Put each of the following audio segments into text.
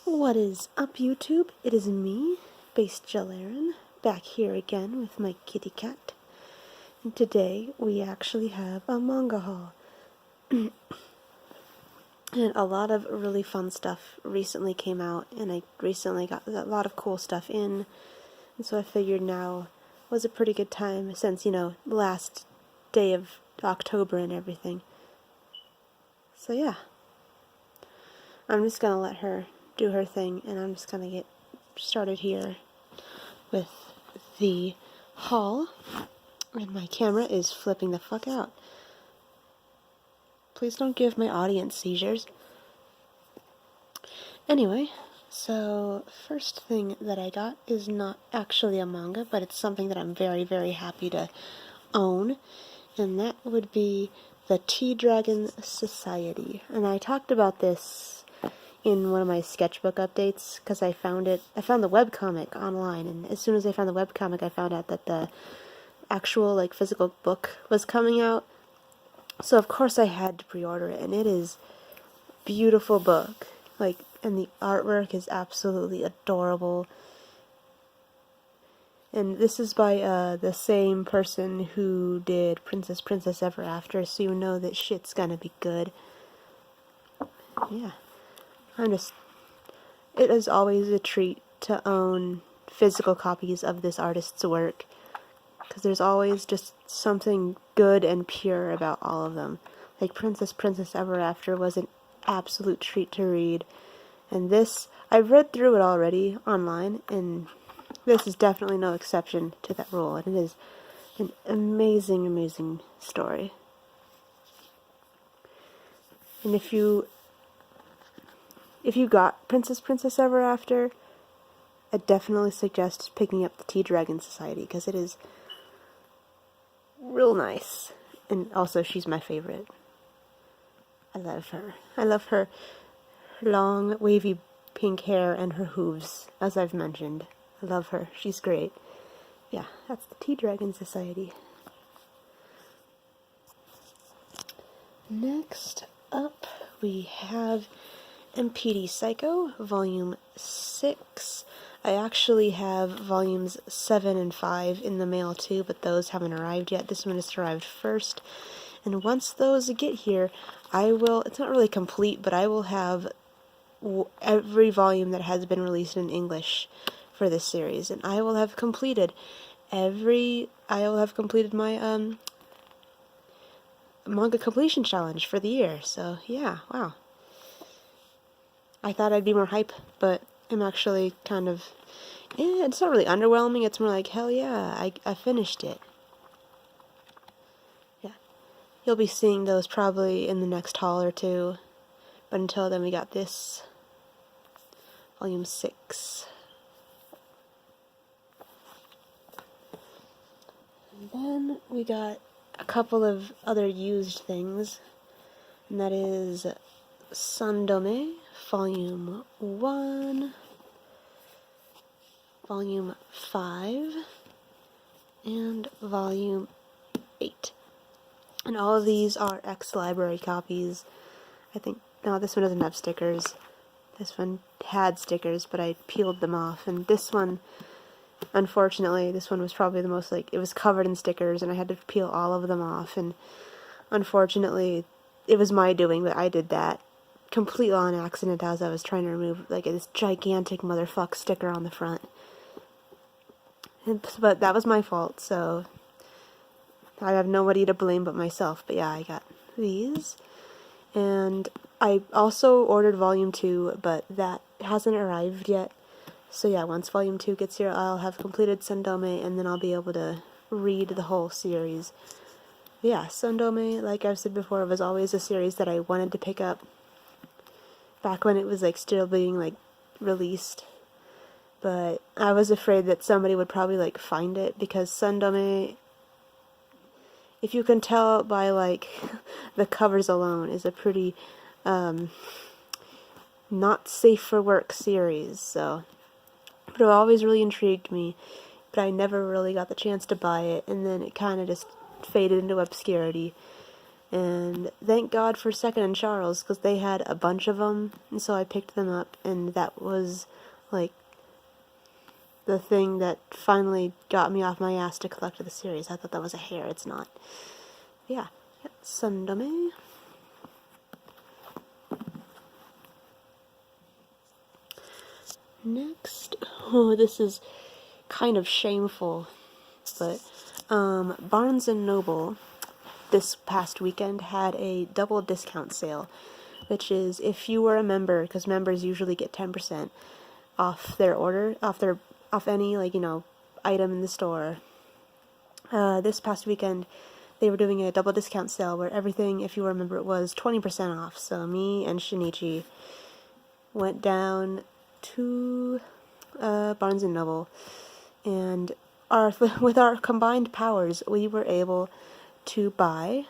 What is up, YouTube? It is me, Based Jalarin, back here again with my kitty cat. And today we actually have a manga haul. And a lot of really fun stuff recently came out, and I recently got a lot of cool stuff in. And so I figured now was a pretty good time since, the last day of October and everything. So yeah. I'm just gonna let her do her thing, and I'm just gonna get started here with the haul. And my camera is flipping the fuck out. Please don't give my audience seizures. Anyway, so first thing that I got is not actually a manga, but it's something that I'm very, very happy to own, and that would be the T-Dragon Society. And I talked about this in one of my sketchbook updates, because I found the webcomic online, and as soon as I found the webcomic, I found out that the actual, physical book was coming out. So, of course, I had to pre-order it, and it is a beautiful book. And the artwork is absolutely adorable. And this is by the same person who did Princess Ever After, so you know that shit's gonna be good. Yeah. It is always a treat to own physical copies of this artist's work, because there's always just something good and pure about all of them. Like Princess Ever After was an absolute treat to read, and this, I've read through it already online, and this is definitely no exception to that rule, and it is an amazing, amazing story. And if you got Princess Ever After, I definitely suggest picking up the T-Dragon Society, because it is real nice. And also, she's my favorite. I love her. I love her long, wavy pink hair and her hooves, as I've mentioned. I love her. She's great. Yeah, that's the T-Dragon Society. Next up, we have MPD Psycho, Volume 6. I actually have Volumes 7 and 5 in the mail too, but those haven't arrived yet. This one has arrived first. And once those get here, it's not really complete, but I will have every volume that has been released in English for this series. And I will have completed my manga completion challenge for the year. So yeah, wow. I thought I'd be more hype, but I'm actually kind of, it's not really underwhelming, it's more like, hell yeah, I finished it. Yeah. You'll be seeing those probably in the next haul or two, but until then we got this, Volume 6. And then we got a couple of other used things, and that is Sandome, Volume 1, Volume 5, and Volume 8. And all of these are ex-library copies. I think, no, this one doesn't have stickers. This one had stickers, but I peeled them off. And this one, unfortunately, this one was probably the most, it was covered in stickers, and I had to peel all of them off. And unfortunately, it was my doing, but I did that completely on accident as I was trying to remove this gigantic motherfuck sticker on the front. But that was my fault, so I have nobody to blame but myself. But yeah, I got these. And I also ordered Volume 2, but that hasn't arrived yet. So yeah, once Volume 2 gets here, I'll have completed Sandome, and then I'll be able to read the whole series. But yeah, Sandome, like I've said before, was always a series that I wanted to pick up back when it was still being released, but I was afraid that somebody would probably find it, because Sandome, if you can tell by the covers alone, is a pretty not safe for work series. So, but it always really intrigued me, but I never really got the chance to buy it, and then it kind of just faded into obscurity. And thank God for Second and Charles, because they had a bunch of them, and so I picked them up, and that was, like, the thing that finally got me off my ass to collect the series. I thought that was a hair, it's not. Yeah, Sundome. Next, oh, this is kind of shameful, but Barnes & Noble this past weekend had a double discount sale, which is if you were a member, because members usually get 10% off their order, off any, like, you know, item in the store. This past weekend, they were doing a double discount sale where everything, if you were a member, it was 20% off. So me and Shinichi went down to Barnes & Noble, and with our combined powers, we were able to buy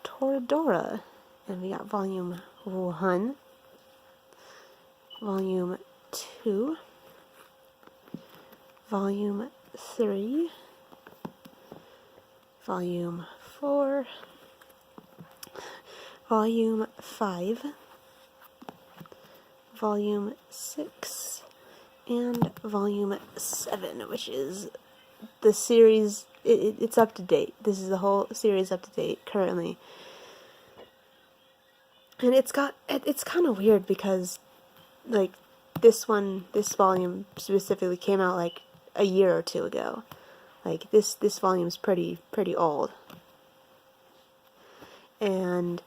Toradora, and we got volume 1, volume 2, volume 3, volume 4, volume 5, volume 6, and volume 7, which is the series. It's up to date. This is the whole series up to date currently. And it's kind of weird because, like, this volume specifically came out like a year or two ago. Like, this volume's pretty old. And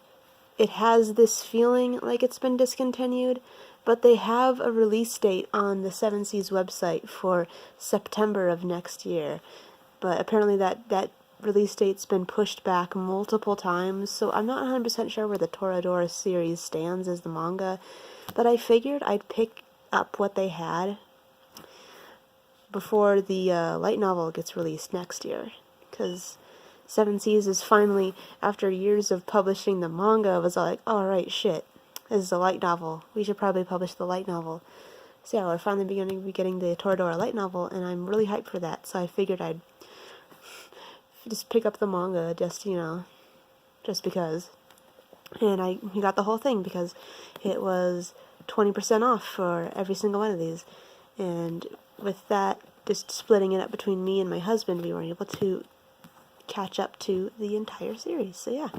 it has this feeling like it's been discontinued, but they have a release date on the Seven Seas website for September of next year. But apparently that release date's been pushed back multiple times, so I'm not 100% sure where the Toradora series stands as the manga, but I figured I'd pick up what they had before the light novel gets released next year, because Seven Seas is finally, after years of publishing the manga, was like, alright, shit, this is a light novel, we should probably publish the light novel. So yeah, we're finally beginning to be getting the Toradora light novel, and I'm really hyped for that, so I figured I'd just pick up the manga, just because. And I got the whole thing because it was 20% off for every single one of these. And with that, just splitting it up between me and my husband, we were able to catch up to the entire series. So yeah,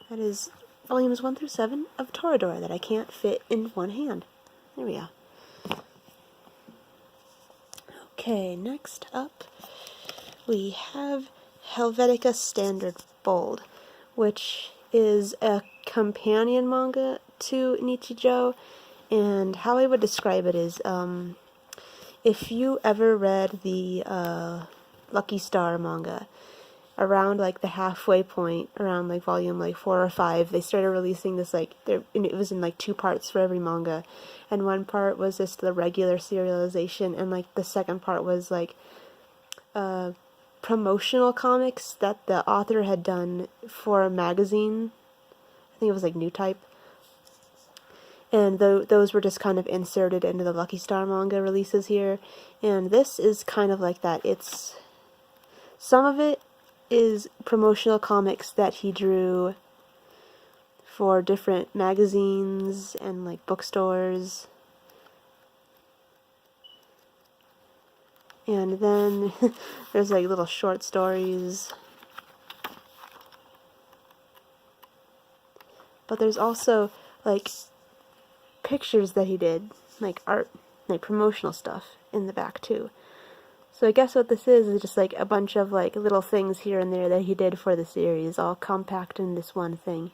that is volumes 1 through 7 of Toradora that I can't fit in one hand. There we go. Okay, next up, we have Helvetica Standard Bold, which is a companion manga to Nichijou, and how I would describe it is, if you ever read the Lucky Star manga, around like the halfway point, around like volume like 4 or 5, they started releasing this, like, and it was in like 2 parts for every manga, and one part was just the regular serialization, and like the second part was like promotional comics that the author had done for a magazine. I think it was like New Type. And those were just kind of inserted into the Lucky Star manga releases here. And this is kind of like that. Some of it is promotional comics that he drew for different magazines and like bookstores. And then there's like little short stories. But there's also like pictures that he did, like art, like promotional stuff in the back too. So I guess what this is just like a bunch of like little things here and there that he did for the series, all compact in this one thing.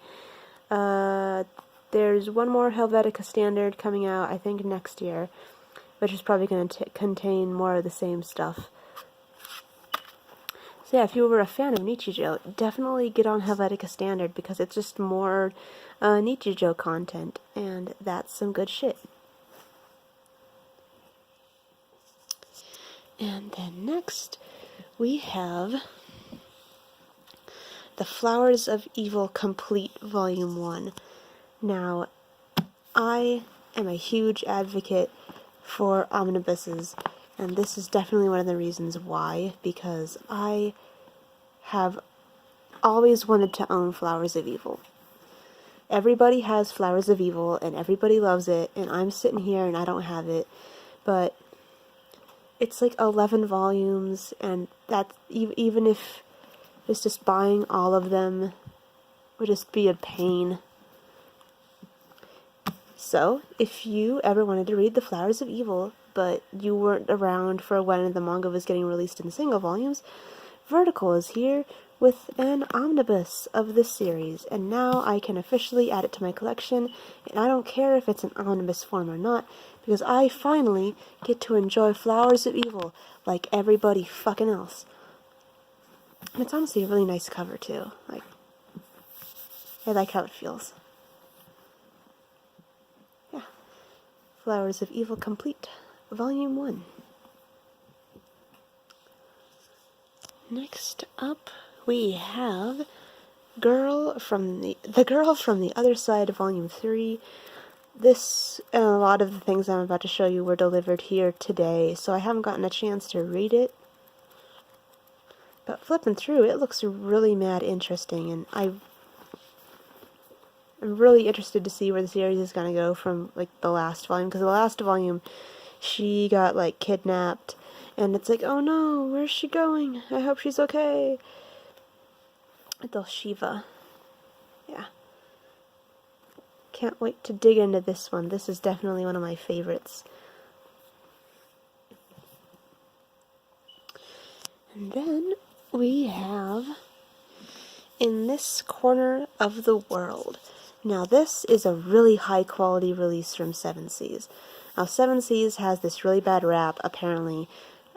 There's one more Helvetica Standard coming out, I think next year, which is probably going to contain more of the same stuff. So yeah, if you were a fan of Nichijou, definitely get on Helvetica Standard, because it's just more Nichijou content, and that's some good shit. And then next, we have The Flowers of Evil Complete Volume 1. Now, I am a huge advocate for omnibuses, and this is definitely one of the reasons why, because I have always wanted to own Flowers of Evil. Everybody has Flowers of Evil, and everybody loves it, and I'm sitting here and I don't have it, but it's like 11 volumes, and that even if it's just buying all of them would just be a pain. So, if you ever wanted to read The Flowers of Evil, but you weren't around for when the manga was getting released in single volumes, Vertical is here with an omnibus of this series, and now I can officially add it to my collection, and I don't care if it's an omnibus form or not, because I finally get to enjoy Flowers of Evil like everybody fucking else. And it's honestly a really nice cover, too. Like, I like how it feels. Yeah. Flowers of Evil Complete, Volume 1. Next up, we have The Girl from the Other Side, Volume 3. This and a lot of the things I'm about to show you were delivered here today, so I haven't gotten a chance to read it. But flipping through, it looks really mad interesting, and I'm really interested to see where the series is going to go from, like, the last volume, because the last volume, she got, like, kidnapped, and it's like, oh no, where's she going? I hope she's okay. Little Shiva. Yeah. Can't wait to dig into this one. This is definitely one of my favorites. And then we have In This Corner of the World. Now this is a really high quality release from Seven Seas. Now Seven Seas has this really bad rap, apparently.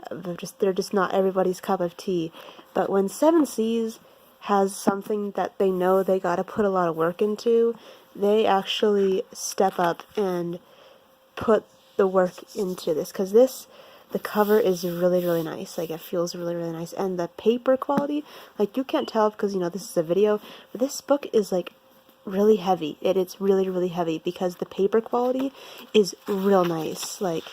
They're just not everybody's cup of tea. But when Seven Seas has something that they know they gotta put a lot of work into, they actually step up and put the work into this. Because the cover is really, really nice. Like, it feels really, really nice. And the paper quality, like, you can't tell because, you know, this is a video, but this book is, like, really heavy. It's really, really heavy because the paper quality is real nice. Like,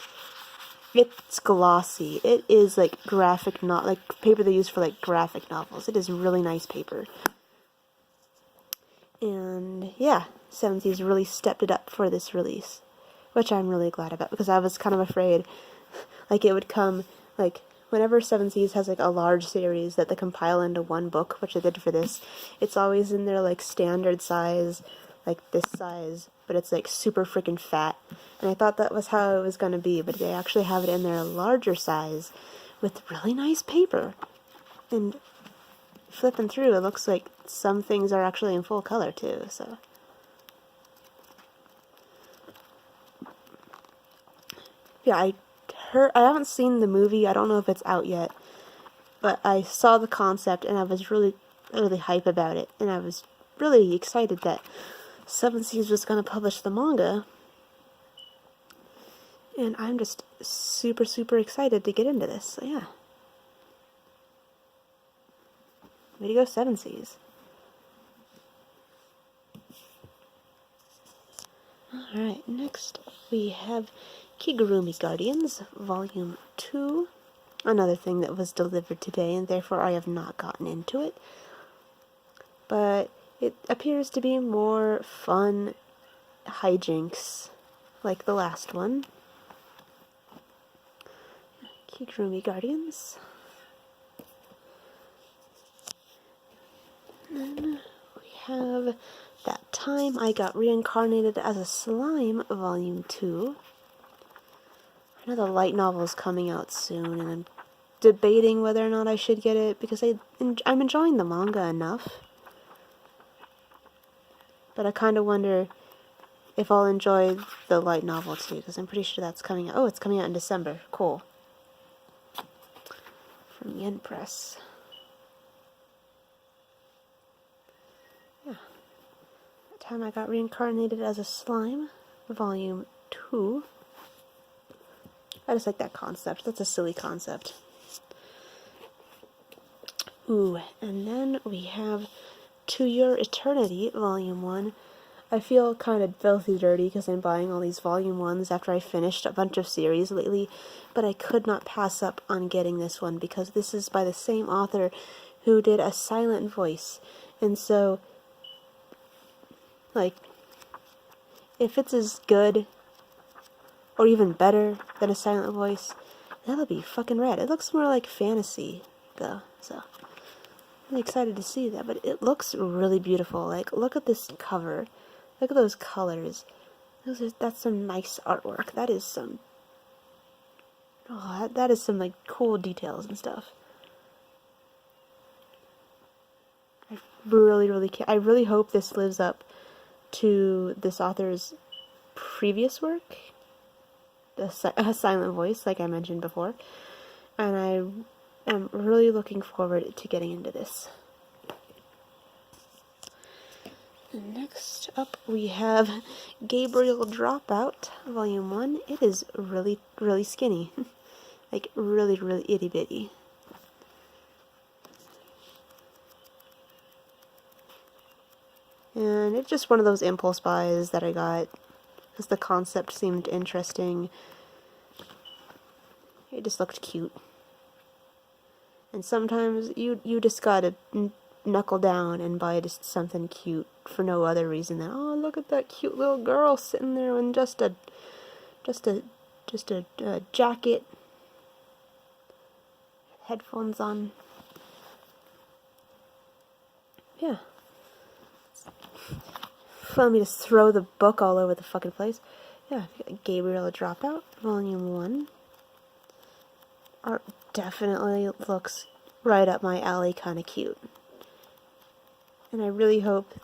it's glossy. It is, like, like, paper they use for, like, graphic novels. It is really nice paper. And, yeah, Seven Seas really stepped it up for this release, which I'm really glad about, because I was kind of afraid, like, it would come, like, whenever Seven Seas has, like, a large series that they compile into one book, which they did for this, it's always in their, like, standard size, like, this size, but it's, like, super freaking fat, and I thought that was how it was going to be, but they actually have it in their larger size, with really nice paper, and flipping through, it looks like some things are actually in full color, too, so. Yeah, I haven't seen the movie, I don't know if it's out yet, but I saw the concept, and I was really, really hype about it, and I was really excited that Seven Seas was going to publish the manga, and I'm just super, super excited to get into this, so yeah. Way to go, Seven Seas. Alright, next we have Kigurumi Guardians, Volume 2. Another thing that was delivered today, and therefore I have not gotten into it. But it appears to be more fun hijinks, like the last one. Kigurumi Guardians. Then we have That Time I Got Reincarnated as a Slime, Volume 2. I know the light novel is coming out soon, and I'm debating whether or not I should get it, because I'm enjoying the manga enough. But I kind of wonder if I'll enjoy the light novel too, because I'm pretty sure that's coming out. Oh, it's coming out in December. Cool. From Yen Press. Yeah. That Time I Got Reincarnated as a Slime, Volume 2. I just like that concept. That's a silly concept. Ooh, and then we have To Your Eternity, Volume 1. I feel kind of filthy dirty because I'm buying all these Volume 1s after I finished a bunch of series lately, but I could not pass up on getting this one because this is by the same author who did A Silent Voice, And so, like, if it's as good or even better than a silent voice, that'll be fucking rad. It looks more like fantasy, though, so I'm really excited to see that. But it looks really beautiful. Like, look at this cover. Look at those colors. That's some nice artwork. That is some... Oh, that is some, like, cool details and stuff. I really hope this lives up to this author's previous work, a silent voice, like I mentioned before, and I am really looking forward to getting into this. Next up, we have Gabriel Drop Out, Volume 1. It is really, really skinny. Like, really, really itty-bitty. And it's just one of those impulse buys that I got because the concept seemed interesting. It just looked cute. And sometimes you just gotta knuckle down and buy just something cute for no other reason than, oh, look at that cute little girl sitting there in just a jacket, headphones on. Yeah. Let me just throw the book all over the fucking place. Yeah, Gabriel Drop Out, Volume 1. Art definitely looks right up my alley, kind of cute. And I really hope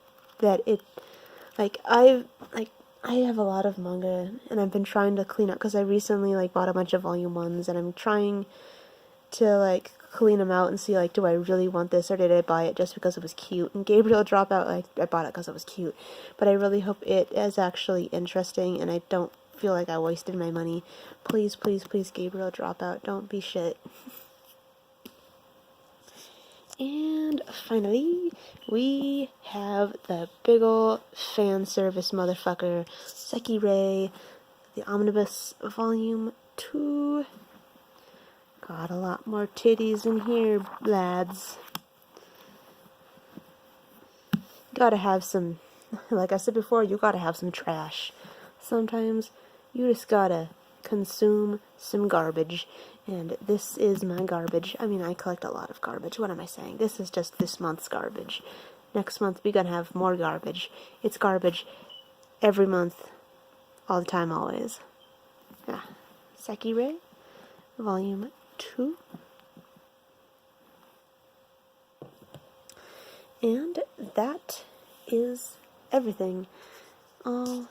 that it, I have a lot of manga, and I've been trying to clean up, because I recently, bought a bunch of Volume 1s, and I'm trying to, clean them out and see, do I really want this, or did I buy it just because it was cute? And Gabriel Drop Out, I bought it because it was cute. But I really hope it is actually interesting, and I don't feel like I wasted my money. Please, please, please, Gabriel Drop Out, don't be shit. And finally, we have the big ol' fan service motherfucker, Sucky Ray, the Omnibus Volume 2. Got a lot more titties in here, lads. Gotta have some, like I said before, you gotta have some trash. Sometimes you just gotta consume some garbage. And this is my garbage. I mean, I collect a lot of garbage. What am I saying? This is just this month's garbage. Next month, we're gonna have more garbage. It's garbage every month, all the time, always. Yeah. Sucky Ray, Volume 2. And that is everything. All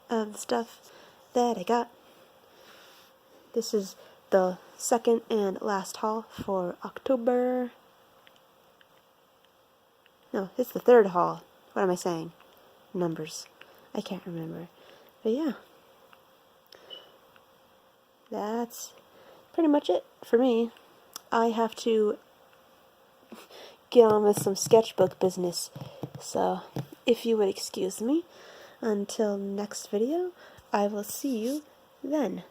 of the stuff that I got. This is the second and last haul for October. No, it's the third haul. What am I saying? Numbers. I can't remember. But yeah. That's pretty much it for me. I have to get on with some sketchbook business. So, if you would excuse me, until next video, I will see you then.